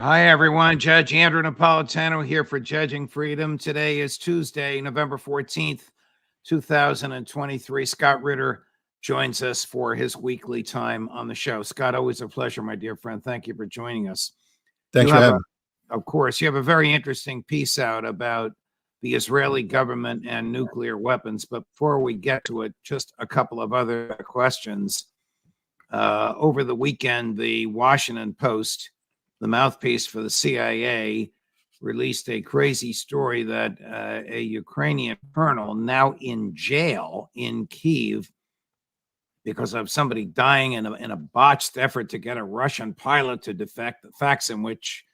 Hi, everyone. Judge Andrew Napolitano here for Judging Freedom. Today is Tuesday, November 14th, 2023. Scott Ritter joins us for his weekly time on the show. Scott, always a pleasure, my dear friend. Thank you for joining us. Thanks for having me. Of course, you have a very interesting piece out about the Israeli government and nuclear weapons. But before we get to it, just a couple of other questions. Over the weekend, the Washington Post, the mouthpiece for the CIA, released a crazy story that a Ukrainian colonel now in jail in Kyiv because of somebody dying in a botched effort to get a Russian pilot to defect, the facts in which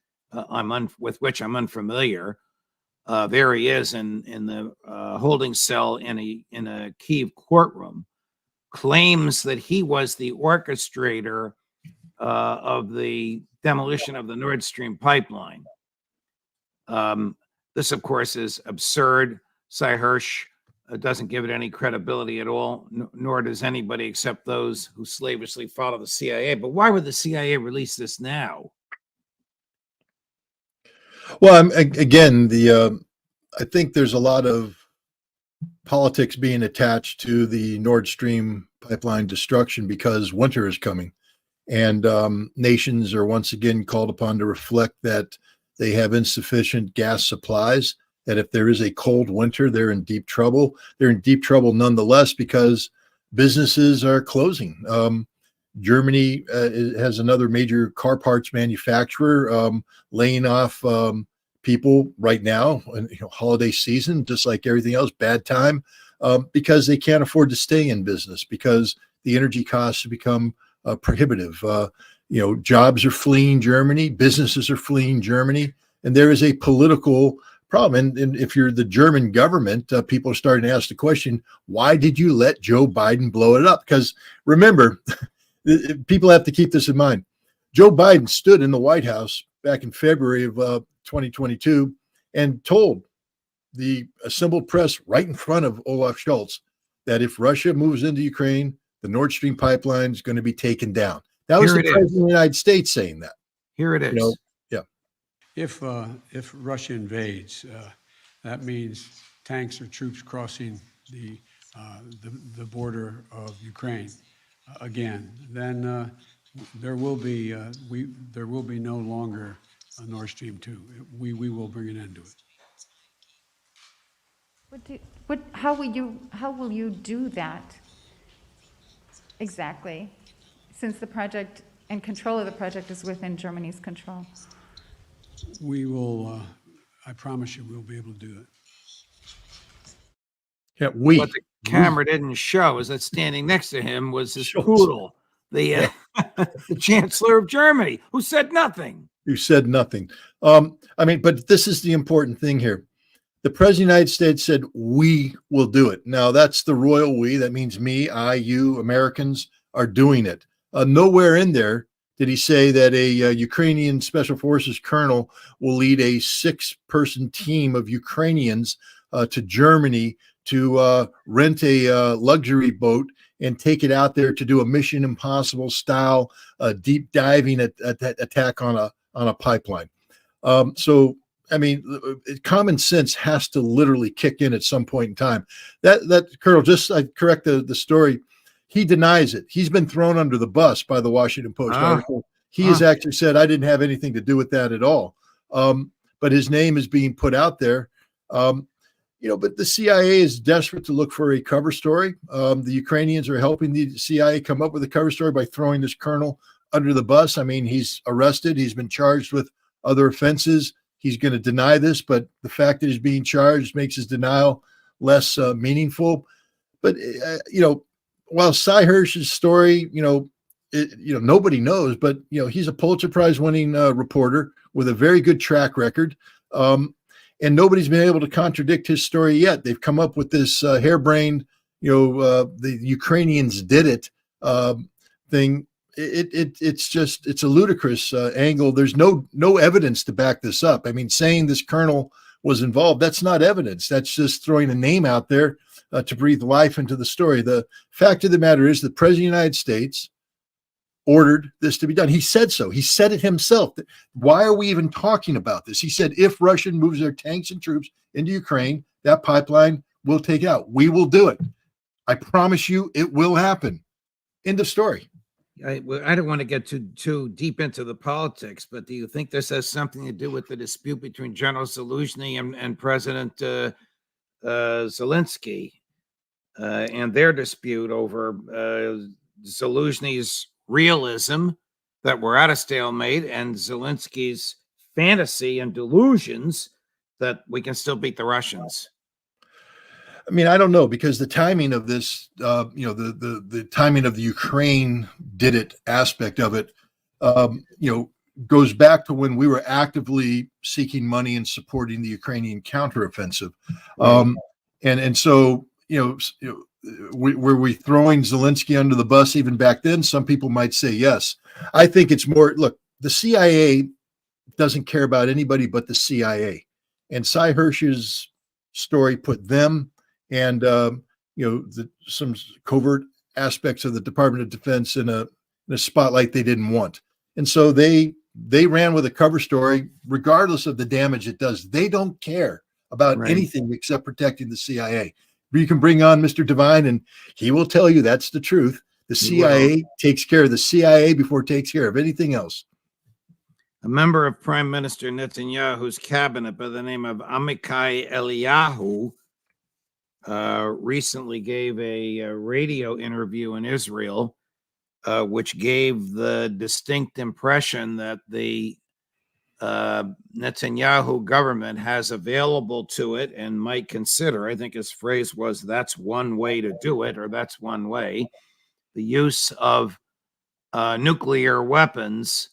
with which I'm unfamiliar. There he is in the holding cell in a Kyiv courtroom, claims that he was the orchestrator of the demolition of the Nordstream pipeline. This, of course, is absurd. Cy Hirsch doesn't give it any credibility at all, nor does anybody except those who slavishly follow the CIA. But why would the CIA release this now? Well, again, I think there's a lot of politics being attached to the Nord Stream pipeline destruction because winter is coming. And nations are once again called upon to reflect that they have insufficient gas supplies, that if there is a cold winter, they're in deep trouble. They're in deep trouble nonetheless because businesses are closing. Germany has another major car parts manufacturer laying off people right now, holiday season, just like everything else, bad time, because they can't afford to stay in business because the energy costs have become prohibitive. Jobs are fleeing Germany, businesses are fleeing Germany, and there is a political problem. And if you're the German government, people are starting to ask the question, why did you let Joe Biden blow it up? Because remember, people have to keep this in mind. Joe Biden stood in the White House back in February of 2022 and told the assembled press right in front of Olaf Scholz that if Russia moves into Ukraine, the Nord Stream pipeline is going to be taken down. That was the president of the United States saying that. Here it is. Yeah. If Russia invades, that means tanks or troops crossing the border of Ukraine again. Then there will be no longer a Nord Stream 2. We will bring an end to it. How will you do that? Exactly, since the project and control of the project is within Germany's control. We will, I promise you, we'll be able to do it. Yeah, what the camera didn't show is that standing next to him was his poodle, the Chancellor of Germany, who said nothing. But this is the important thing here. The President of the United States said, we will do it. Now, that's the royal we. That means me, I, you, Americans are doing it. Nowhere in there did he say that a Ukrainian Special Forces colonel will lead a 6-person team of Ukrainians to Germany to rent a luxury boat and take it out there to do a Mission Impossible style deep diving attack on a pipeline. Common sense has to literally kick in at some point in time. That colonel, just I correct the story, he denies it. He's been thrown under the bus by the Washington Post article. He has actually said, I didn't have anything to do with that at all. But his name is being put out there. But the CIA is desperate to look for a cover story. The Ukrainians are helping the CIA come up with a cover story by throwing this colonel under the bus. I mean, he's arrested. He's been charged with other offenses. He's going to deny this, but the fact that he's being charged makes his denial less meaningful. But, while Cy Hirsch's story, nobody knows, but, he's a Pulitzer Prize winning reporter with a very good track record. And nobody's been able to contradict his story yet. They've come up with this harebrained, the Ukrainians did it thing. It's a ludicrous angle. There's no evidence to back this up. I mean, saying this colonel was involved, that's not evidence. That's just throwing a name out there to breathe life into the story. The fact of the matter is the President of the United States ordered this to be done. He said so. He said it himself. Why are we even talking about this? He said, if Russia moves their tanks and troops into Ukraine, that pipeline will take it out. We will do it. I promise you it will happen. End of story. I don't want to get too deep into the politics, but do you think this has something to do with the dispute between General Zelensky and President Zelensky and their dispute over Zelensky's realism that we're at a stalemate and Zelensky's fantasy and delusions that we can still beat the Russians? I mean, I don't know, because the timing of this, the timing of the Ukraine did it aspect of it, goes back to when we were actively seeking money and supporting the Ukrainian counteroffensive. And so, were we throwing Zelensky under the bus even back then? Some people might say yes. I think it's more, look, the CIA doesn't care about anybody but the CIA. And Cy Hirsch's story put them and some covert aspects of the Department of Defense in a spotlight they didn't want, and so they ran with a cover story, regardless of the damage it does. They don't care about anything except protecting the CIA. You can bring on Mr. Devine, and he will tell you that's the truth. The CIA takes care of the CIA before it takes care of anything else. A member of Prime Minister Netanyahu's cabinet by the name of Amichai Eliyahu recently gave a radio interview in Israel, which gave the distinct impression that the Netanyahu government has available to it and might consider, I think his phrase was, that's one way to do it, or that's one way, the use of nuclear weapons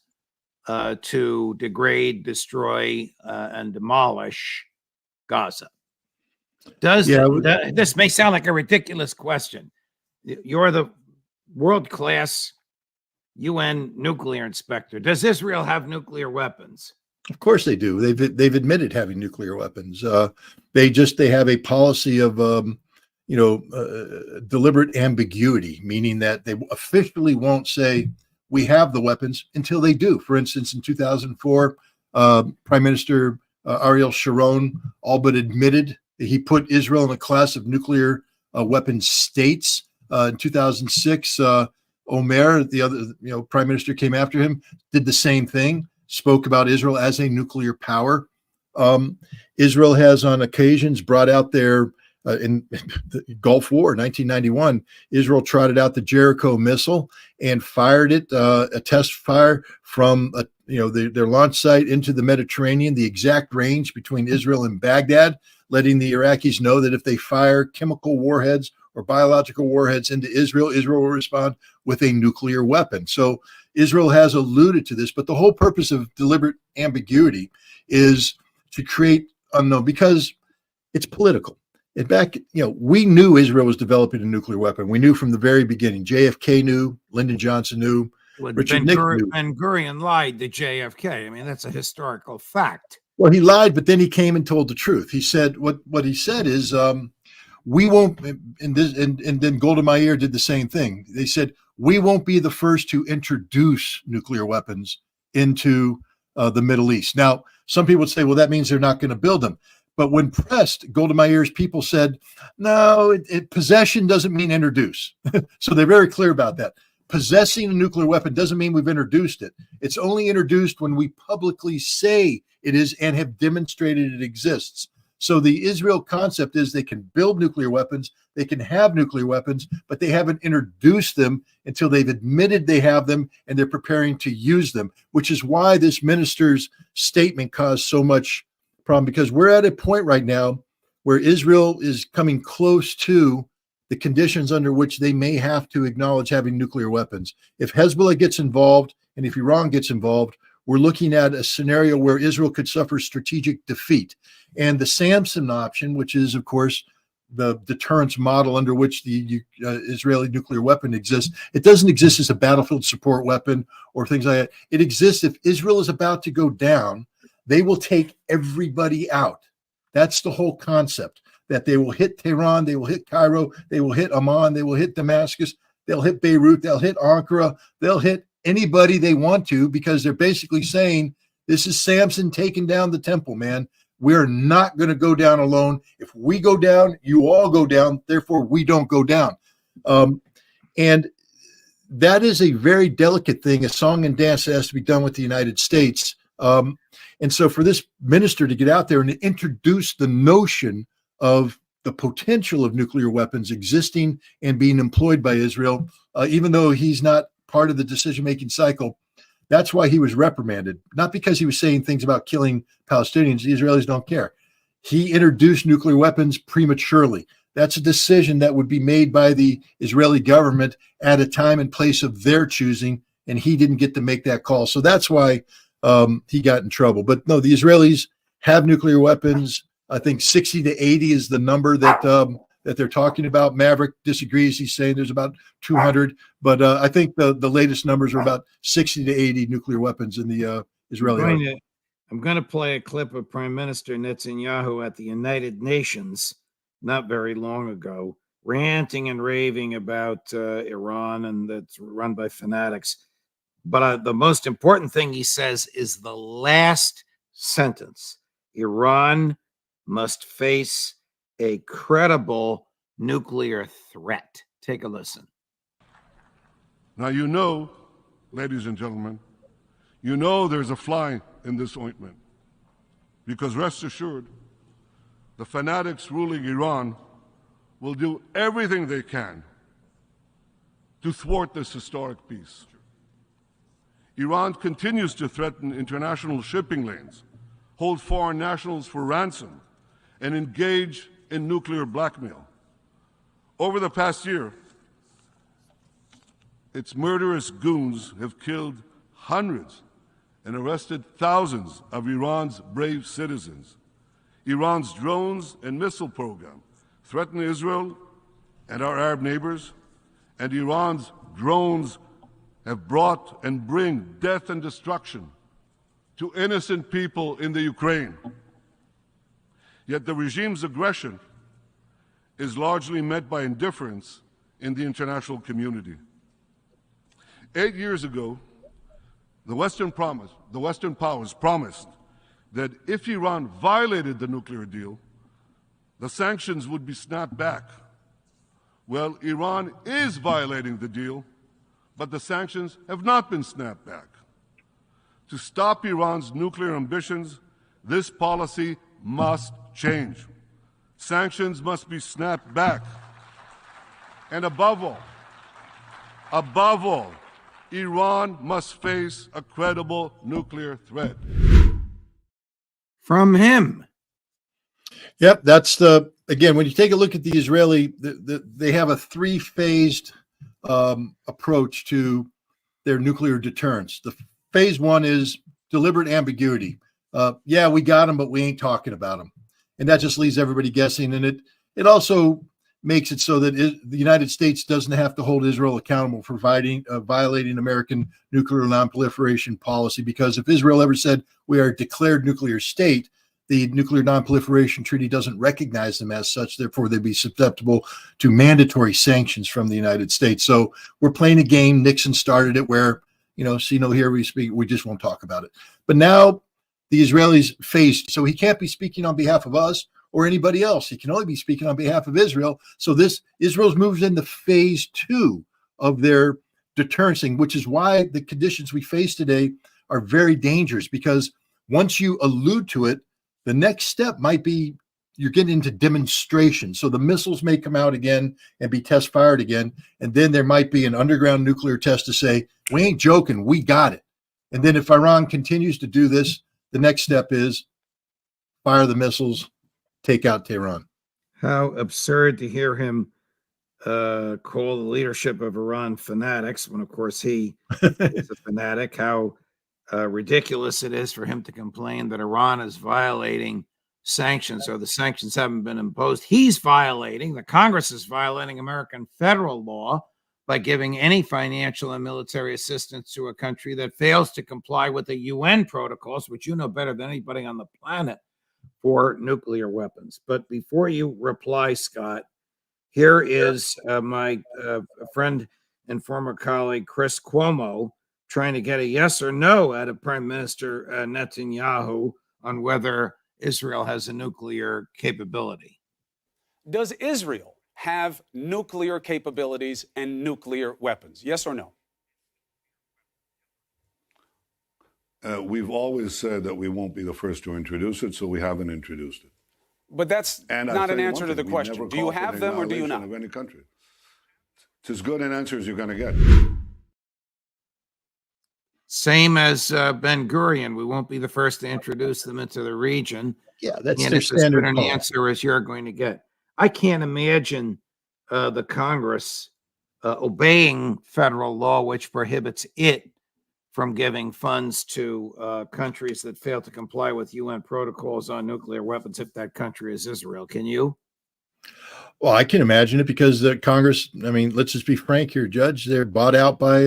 to degrade, destroy, and demolish Gaza. This may sound like a ridiculous question. You're the world-class UN nuclear inspector. Does Israel have nuclear weapons? Of course they do. They've admitted having nuclear weapons. They have a policy of deliberate ambiguity, meaning that they officially won't say we have the weapons until they do. For instance, in 2004, Prime Minister Ariel Sharon all but admitted he put Israel in a class of nuclear weapons states. In 2006, Omer, the other prime minister, came after him, did the same thing, spoke about Israel as a nuclear power. Israel has on occasions brought out their, in the Gulf War, 1991, Israel trotted out the Jericho missile and fired it, a test fire from their launch site into the Mediterranean, the exact range between Israel and Baghdad, letting the Iraqis know that if they fire chemical warheads or biological warheads into Israel, Israel will respond with a nuclear weapon. So Israel has alluded to this, but the whole purpose of deliberate ambiguity is to create unknown, because it's political. In fact, we knew Israel was developing a nuclear weapon. We knew from the very beginning. JFK knew, Lyndon Johnson knew, Richard Nixon knew. Ben-Gurion lied to JFK. I mean, that's a historical fact. Well, he lied, but then he came and told the truth. He said what he said is, we won't, and then Golda Meir did the same thing. They said, we won't be the first to introduce nuclear weapons into the Middle East. Now, some people would say, well, that means they're not going to build them. But when pressed, Golda Meir's people said, no, possession doesn't mean introduce. So they're very clear about that. Possessing a nuclear weapon doesn't mean we've introduced it. It's only introduced when we publicly say it is and have demonstrated it exists. So the Israel concept is they can build nuclear weapons, they can have nuclear weapons, but they haven't introduced them until they've admitted they have them and they're preparing to use them, which is why this minister's statement caused so much problem, because we're at a point right now where Israel is coming close to the conditions under which they may have to acknowledge having nuclear weapons. If Hezbollah gets involved and if Iran gets involved, we're looking at a scenario where Israel could suffer strategic defeat. And the Samson option, which is, of course, the deterrence model under which the Israeli nuclear weapon exists, it doesn't exist as a battlefield support weapon or things like that. It exists if Israel is about to go down, they will take everybody out. That's the whole concept, that they will hit Tehran, they will hit Cairo, they will hit Amman, they will hit Damascus, they'll hit Beirut, they'll hit Ankara, they'll hit anybody they want to, because they're basically saying, this is Samson taking down the temple, man. We're not going to go down alone. If we go down, you all go down. Therefore, we don't go down. And that is a very delicate thing, a song and dance that has to be done with the United States. And so for this minister to get out there and to introduce the notion of the potential of nuclear weapons existing and being employed by Israel, even though he's not part of the decision-making cycle, that's why he was reprimanded. Not because he was saying things about killing Palestinians. The Israelis don't care. He introduced nuclear weapons prematurely. That's a decision that would be made by the Israeli government at a time and place of their choosing, and he didn't get to make that call. So that's why he got in trouble. But no, the Israelis have nuclear weapons. I think 60 to 80 is the number that that they're talking about. Maverick disagrees. He's saying there's about 200, but I think the latest numbers are about 60 to 80 nuclear weapons in the Israeli army. I'm going to play a clip of Prime Minister Netanyahu at the United Nations not very long ago, ranting and raving about Iran, and that's run by Fanatics. But the most important thing he says is the last sentence. Iran must face a credible nuclear threat. Take a listen. Now, you know, ladies and gentlemen, you know there's a fly in this ointment, because rest assured, the fanatics ruling Iran will do everything they can to thwart this historic peace. Iran continues to threaten international shipping lanes, hold foreign nationals for ransom, and engage in nuclear blackmail. Over the past year, its murderous goons have killed hundreds and arrested thousands of Iran's brave citizens. Iran's drones and missile program threaten Israel and our Arab neighbors, and Iran's drones have brought and bring death and destruction to innocent people in the Ukraine. Yet the regime's aggression is largely met by indifference in the international community. 8 years ago, the Western powers promised that if Iran violated the nuclear deal, the sanctions would be snapped back. Well, Iran is violating the deal, but the sanctions have not been snapped back. To stop Iran's nuclear ambitions, this policy must change. Sanctions must be snapped back. And above all, Iran must face a credible nuclear threat. From him. Yep, that's again, when you take a look at the Israeli, they have a three-phased approach to their nuclear deterrence. The phase one is deliberate ambiguity. Yeah, we got them, but we ain't talking about them. And that just leaves everybody guessing. And it also makes it so that the United States doesn't have to hold Israel accountable for violating American nuclear nonproliferation policy, because if Israel ever said we are a declared nuclear state, the Nuclear Nonproliferation Treaty doesn't recognize them as such. Therefore, they'd be susceptible to mandatory sanctions from the United States. So we're playing a game. Nixon started it where, see no here we speak, we just won't talk about it. But now the Israelis faced, so he can't be speaking on behalf of us or anybody else. He can only be speaking on behalf of Israel. So Israel's moves into phase two of their deterrencing, which is why the conditions we face today are very dangerous, because once you allude to it, the next step might be you're getting into demonstration. So the missiles may come out again and be test fired again. And then there might be an underground nuclear test to say, we ain't joking, we got it. And then if Iran continues to do this, the next step is fire the missiles, take out Tehran. How absurd to hear him call the leadership of Iran fanatics when, of course, he is a fanatic. How ridiculous it is for him to complain that Iran is violating sanctions, or the sanctions haven't been imposed. He's violating, the Congress is violating American federal law by giving any financial and military assistance to a country that fails to comply with the UN protocols, which you know better than anybody on the planet, for nuclear weapons. But before you reply, Scott, here is my friend and former colleague, Chris Cuomo, trying to get a yes or no out of Prime Minister Netanyahu on whether Israel has a nuclear capability. Does Israel have nuclear capabilities and nuclear weapons? Yes or no? We've always said that we won't be the first to introduce it, so we haven't introduced it. But that's And not an answer to the question. Do you have them or do you not? Of any country. It's as good an answer as you're going to get. Same as Ben Gurion, we won't be the first to introduce them into the region. Yeah, that's And their it's as standard good an policy. answer as you're going to get. I can't imagine the Congress obeying federal law, which prohibits it from giving funds to countries that fail to comply with UN protocols on nuclear weapons if that country is Israel. Can you? Well, I can imagine it because the Congress, I mean, let's just be frank here, Judge, they're bought out by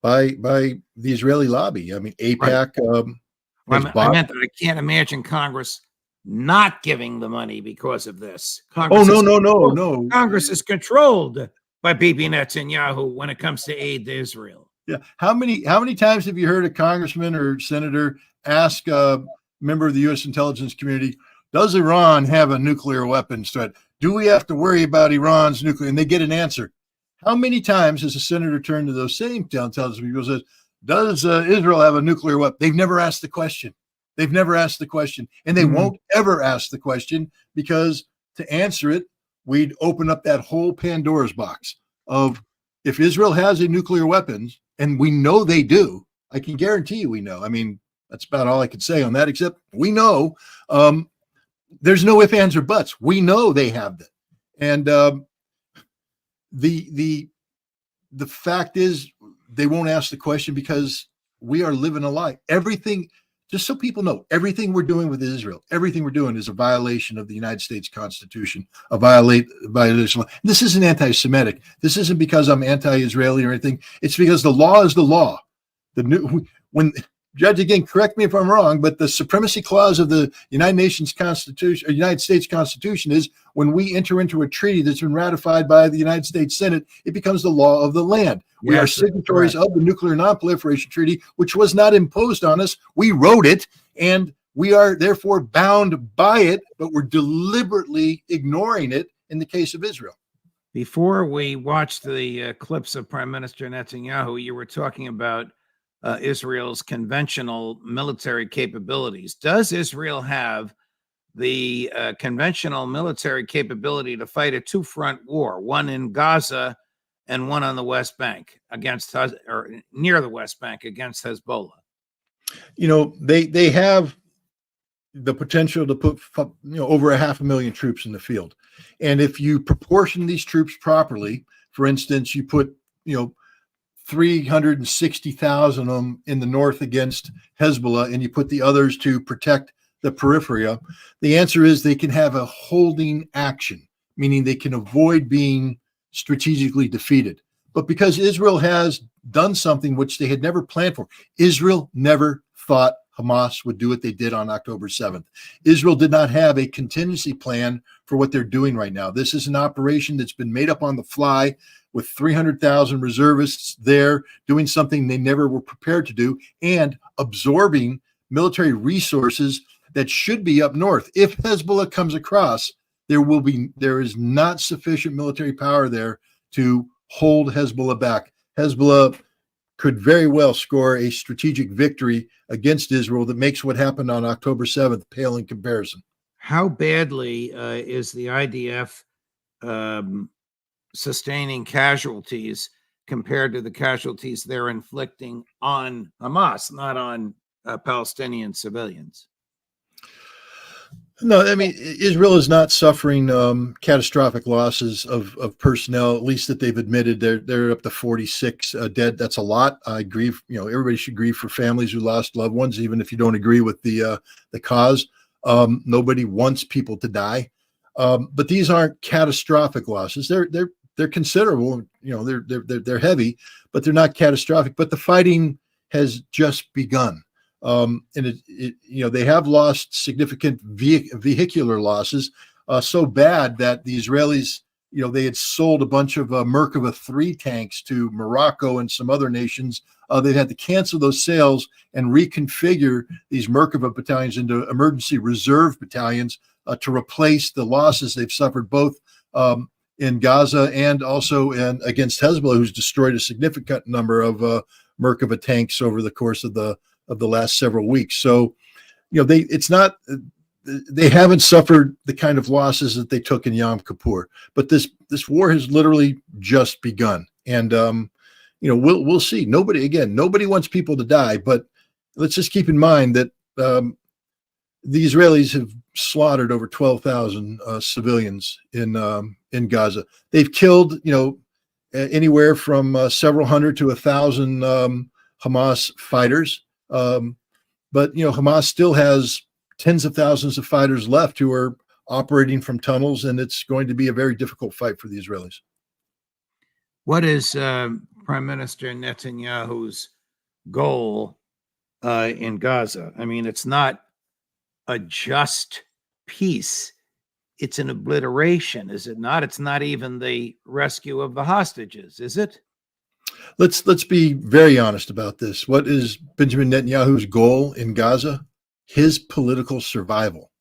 the Israeli lobby. I mean, AIPAC has I meant that I can't imagine Congress not giving the money because of this. Oh, Congress no. Congress is controlled by Bibi Netanyahu when it comes to aid to Israel. Yeah. How many times have you heard a congressman or senator ask a member of the U.S. intelligence community, does Iran have a nuclear weapons threat? Do we have to worry about Iran's nuclear? And they get an answer. How many times has a senator turned to those same intelligence people and says, does Israel have a nuclear weapon? They've never asked the question. They've never asked the question. And they won't ever ask the question because to answer it, we'd open up that whole Pandora's box of if Israel has a nuclear weapons, and we know they do, I can guarantee you we know. I mean, that's about all I could say on that, except we know there's no ifs, ands, or buts. We know they have that. And the fact is they won't ask the question because we are living a lie. Everything, just so people know, everything we're doing with Israel, everything we're doing is a violation of the United States Constitution, a violation. This isn't anti-Semitic. This isn't because I'm anti-Israeli or anything. It's because the law is the law. When Judge, again, correct me if I'm wrong, but the supremacy clause of the United Nations Constitution, or United States Constitution, is when we enter into a treaty that's been ratified by the United States Senate, it becomes the law of the land. We are signatories of the Nuclear Non-Proliferation Treaty, which was not imposed on us. We wrote it, and we are therefore bound by it, but we're deliberately ignoring it in the case of Israel. Before we watched the clips of Prime Minister Netanyahu, you were talking about Israel's conventional military capabilities. Does Israel have the conventional military capability to fight a two-front war, one in Gaza and one on the West Bank against, or near the West Bank against Hezbollah? You know, they have the potential to put over 500,000 troops in the field, and if you proportion these troops properly, for instance, you put 360,000 of them in the north against Hezbollah, and you put the others to protect the periphery. The answer is they can have a holding action, meaning they can avoid being strategically defeated. But because Israel has done something which they had never planned for, Israel never thought Hamas would do what they did on October 7th. Israel did not have a contingency plan for what they're doing right now. This is an operation that's been made up on the fly with 300,000 reservists there doing something they never were prepared to do and absorbing military resources that should be up north. If Hezbollah comes across, there is not sufficient military power there to hold Hezbollah back. Hezbollah could very well score a strategic victory against Israel that makes what happened on October 7th pale in comparison. How badly is the IDF sustaining casualties compared to the casualties they're inflicting on Hamas, not on Palestinian civilians? No, I mean, Israel is not suffering catastrophic losses of personnel, at least that they've admitted. They're up to 46 dead. That's a lot. I grieve. Everybody should grieve for families who lost loved ones, even if you don't agree with the cause. Nobody wants people to die, but these aren't catastrophic losses. They're considerable. They're heavy, but they're not catastrophic. But the fighting has just begun. And they have lost significant vehicular losses, so bad that the Israelis they had sold a bunch of Merkava 3 tanks to Morocco and some other nations. They've had to cancel those sales and reconfigure these Merkava battalions into emergency reserve battalions to replace the losses they've suffered both in Gaza and also against Hezbollah, who's destroyed a significant number of Merkava tanks over the course of the last several weeks. So, they haven't suffered the kind of losses that they took in Yom Kippur, but this war has literally just begun. And, we'll see. Nobody wants people to die, but let's just keep in mind that the Israelis have slaughtered over 12,000 civilians in Gaza. They've killed, anywhere from several hundred to 1,000 Hamas fighters. But Hamas still has tens of thousands of fighters left who are operating from tunnels, and it's going to be a very difficult fight for the Israelis. What is Prime Minister Netanyahu's goal in Gaza? I mean, it's not a just peace. It's an obliteration, is it not? It's not even the rescue of the hostages, is it? Let's be very honest about this. What is Benjamin Netanyahu's goal in Gaza? His political survival.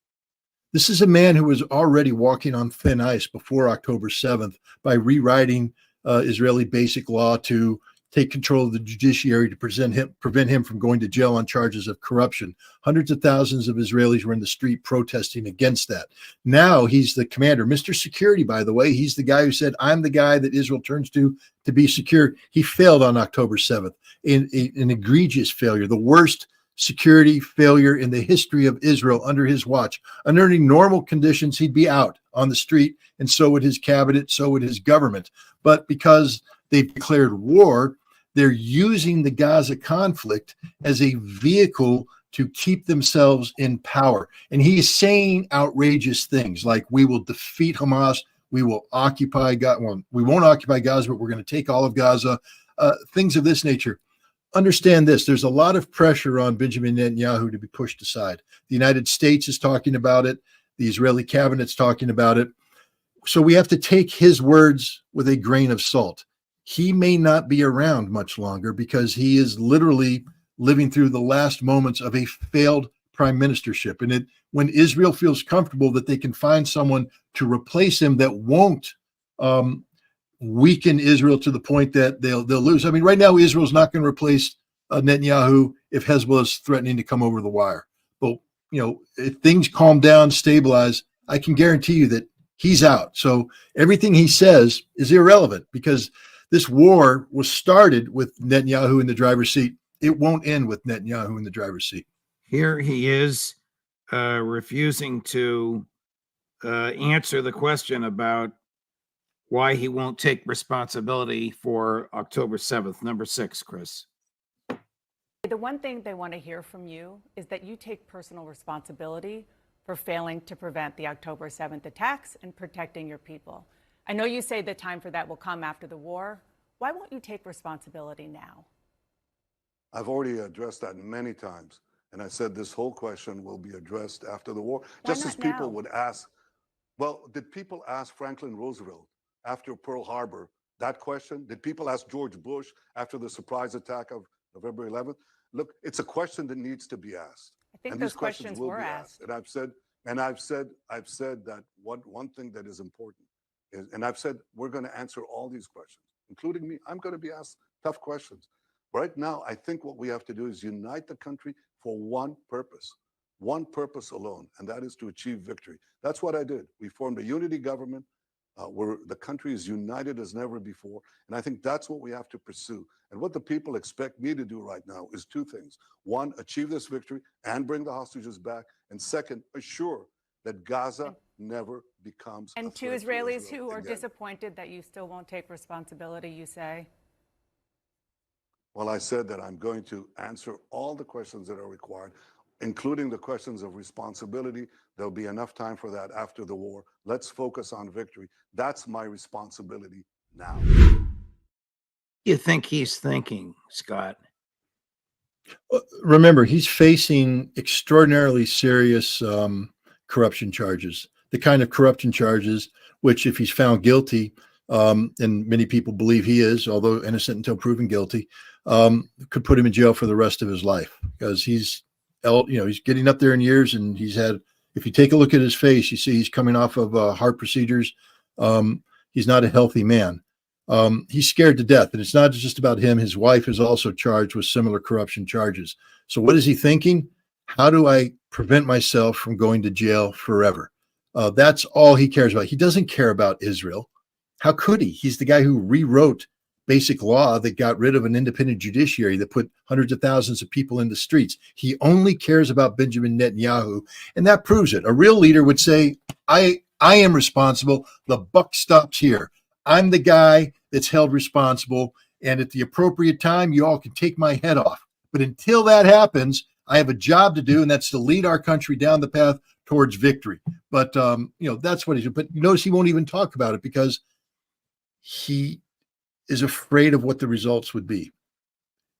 This is a man who was already walking on thin ice before October 7th by rewriting Israeli basic law to take control of the judiciary to prevent him from going to jail on charges of corruption. Hundreds of thousands of Israelis were in the street protesting against that. Now he's the commander, Mr. Security, by the way. He's the guy who said, I'm the guy that Israel turns to be secure. He failed on October 7th, an egregious failure, the worst security failure in the history of Israel under his watch. Under any normal conditions, he'd be out on the street, and so would his cabinet, so would his government. But because they've declared war, they're using the Gaza conflict as a vehicle to keep themselves in power. And he's saying outrageous things like, we will defeat Hamas, we will occupy Gaza, well, we won't occupy Gaza, but we're going to take all of Gaza, things of this nature. Understand this, there's a lot of pressure on Benjamin Netanyahu to be pushed aside. The United States is talking about it. The Israeli cabinet's talking about it. So we have to take his words with a grain of salt. He may not be around much longer because he is literally living through the last moments of a failed prime ministership. And when Israel feels comfortable that they can find someone to replace him that won't weaken Israel to the point that they'll lose. I mean, right now, Israel's not going to replace Netanyahu if Hezbollah is threatening to come over the wire. But, if things calm down, stabilize, I can guarantee you that he's out. So everything he says is irrelevant because this war was started with Netanyahu in the driver's seat. It won't end with Netanyahu in the driver's seat. Here he is refusing to answer the question about why he won't take responsibility for October 7th. Number 6, Chris. The one thing they want to hear from you is that you take personal responsibility for failing to prevent the October 7th attacks and protecting your people. I know you say the time for that will come after the war. Why won't you take responsibility now? I've already addressed that many times. And I said this whole question will be addressed after the war. Why just as not people now? would ask, well, did people ask Franklin Roosevelt after Pearl Harbor that question? Did people ask George Bush after the surprise attack of November 11th? Look, it's a question that needs to be asked. I think and those these questions will were be asked. And I've said that one thing that is important is, and I've said we're going to answer all these questions, including me. I'm going to be asked tough questions. Right now, I think what we have to do is unite the country for one purpose alone, and that is to achieve victory. That's what I did. We formed a unity government where the country is united as never before, and I think that's what we have to pursue. And what the people expect me to do right now is two things. One, achieve this victory and bring the hostages back, and second, assure that Gaza never becomes And a to threat to Israelis Israel who are again. disappointed that you still won't take responsibility, you say? Well, I said that I'm going to answer all the questions that are required, including the questions of responsibility. There'll be enough time for that after the war. Let's focus on victory. That's my responsibility now. You think he's thinking, Scott? Remember, he's facing extraordinarily serious corruption charges. the kind of corruption charges, which if he's found guilty, and many people believe he is, although innocent until proven guilty, could put him in jail for the rest of his life, because he's getting up there in years, and he's had, if you take a look at his face, you see he's coming off of heart procedures. He's not a healthy man. He's scared to death, and it's not just about him. His wife is also charged with similar corruption charges. So what is he thinking? How do I prevent myself from going to jail forever? That's all he cares about. He doesn't care about Israel. How could he? He's the guy who rewrote basic law that got rid of an independent judiciary that put hundreds of thousands of people in the streets. He only cares about Benjamin Netanyahu, and that proves it. A real leader would say, I am responsible. The buck stops here. I'm the guy that's held responsible, and at the appropriate time, you all can take my head off. But until that happens, I have a job to do, and that's to lead our country down the path towards victory. But, that's what he's doing. But notice he won't even talk about it because he is afraid of what the results would be.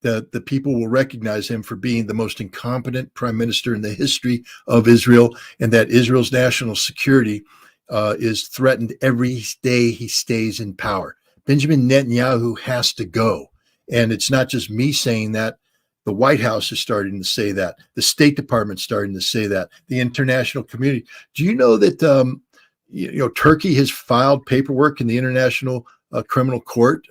That the people will recognize him for being the most incompetent prime minister in the history of Israel, and that Israel's national security is threatened every day he stays in power. Benjamin Netanyahu has to go. And it's not just me saying that. The White House is starting to say that. The State Department is starting to say that. The international community. Do you know that Turkey has filed paperwork in the International Criminal Court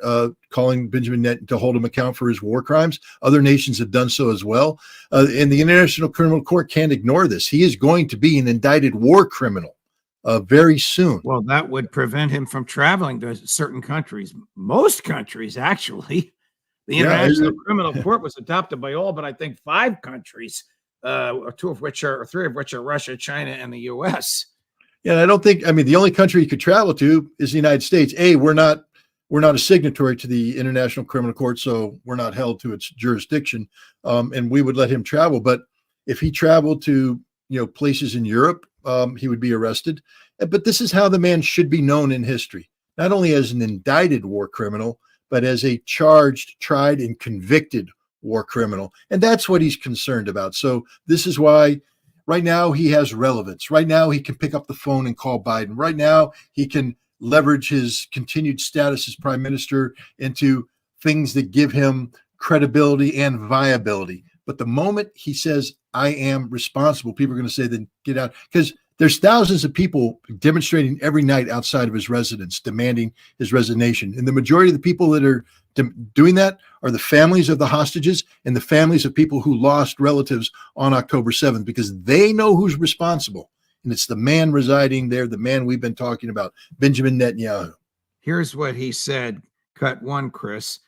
calling Benjamin Netanyahu to hold him account for his war crimes? Other nations have done so as well. And the International Criminal Court can't ignore this. He is going to be an indicted war criminal very soon. Well, that would prevent him from traveling to certain countries. Most countries, actually. The International Criminal Court was adopted by all, but I think 5 countries, or 3 of which are Russia, China, and the U.S. Yeah, I don't think. I mean, the only country you could travel to is the United States. We're not a signatory to the International Criminal Court, so we're not held to its jurisdiction, and we would let him travel. But if he traveled to places in Europe, he would be arrested. But this is how the man should be known in history, not only as an indicted war criminal, but as a charged, tried, and convicted war criminal. And that's what he's concerned about. So this is why right now he has relevance. Right now he can pick up the phone and call Biden. Right now he can leverage his continued status as prime minister into things that give him credibility and viability. But the moment he says, I am responsible, people are going to say, then get out. Because there's thousands of people demonstrating every night outside of his residence, demanding his resignation. And the majority of the people that are doing that are the families of the hostages and the families of people who lost relatives on October 7th, because they know who's responsible. And it's the man residing there, the man we've been talking about, Benjamin Netanyahu. Here's what he said, cut 1, Chris,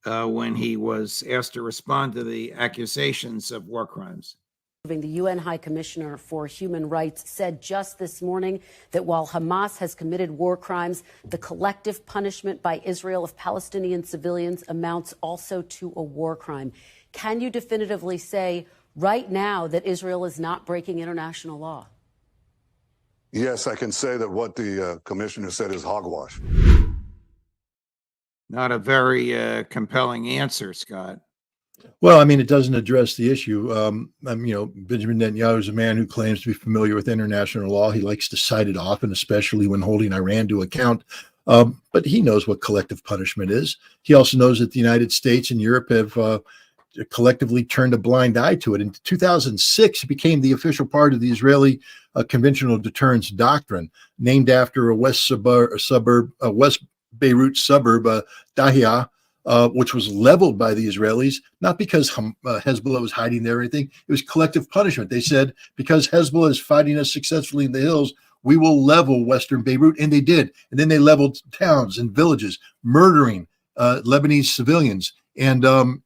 when he was asked to respond to the accusations of war crimes. The UN High Commissioner for Human Rights said just this morning that while Hamas has committed war crimes, the collective punishment by Israel of Palestinian civilians amounts also to a war crime. Can you definitively say right now that Israel is not breaking international law? Yes, I can say that what the commissioner said is hogwash. Not a very compelling answer, Scott. Well, I mean, it doesn't address the issue. Benjamin Netanyahu is a man who claims to be familiar with international law. He likes to cite it often, especially when holding Iran to account. But he knows what collective punishment is. He also knows that the United States and Europe have collectively turned a blind eye to it. In 2006, it became the official part of the Israeli conventional deterrence doctrine, named after a West Beirut suburb, Dahia, which was leveled by the Israelis, not because Hezbollah was hiding there or anything. It was collective punishment. They said, because Hezbollah is fighting us successfully in the hills, we will level Western Beirut. And they did. And then they leveled towns and villages, murdering Lebanese civilians. And, and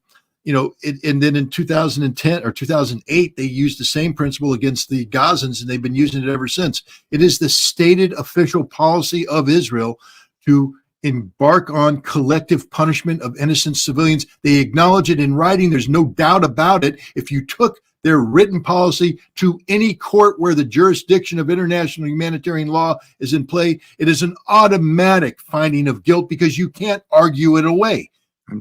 then in 2010 or 2008, they used the same principle against the Gazans, and they've been using it ever since. It is the stated official policy of Israel to embark on collective punishment of innocent civilians. They acknowledge it in writing. There's no doubt about it. If you took their written policy to any court where the jurisdiction of international humanitarian law is in play, it is an automatic finding of guilt because you can't argue it away.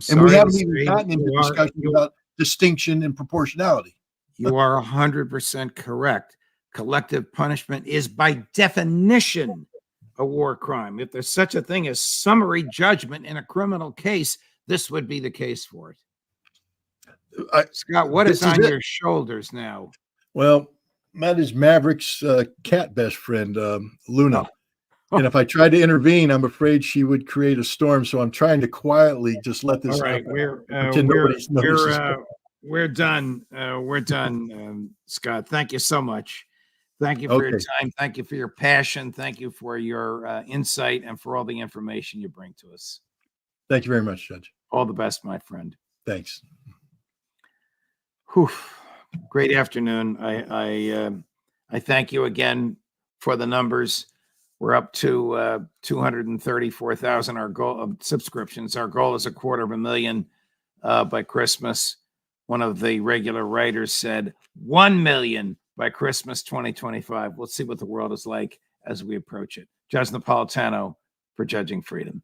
And we haven't even gotten into discussion about distinction and proportionality. You are 100% correct. collective punishment is by definition a war crime. If there's such a thing as summary judgment in a criminal case, this would be the case for it. Scott, what is on your shoulders now? Well, that is Maverick's cat best friend, Luna. And if I tried to intervene, I'm afraid she would create a storm. So I'm trying to quietly just let this All right, happen. We're done. We're done, Scott. Thank you so much. Thank you for your time. Thank you for your passion. Thank you for your insight and for all the information you bring to us. Thank you very much, Judge. All the best, my friend. Thanks. Whew. Great afternoon. I thank you again for the numbers. We're up to 234,000. Our goal of subscriptions. Our goal is 250,000 by Christmas. One of the regular writers said 1 million by Christmas 2025. We'll see what the world is like as we approach it. Judge Napolitano for Judging Freedom.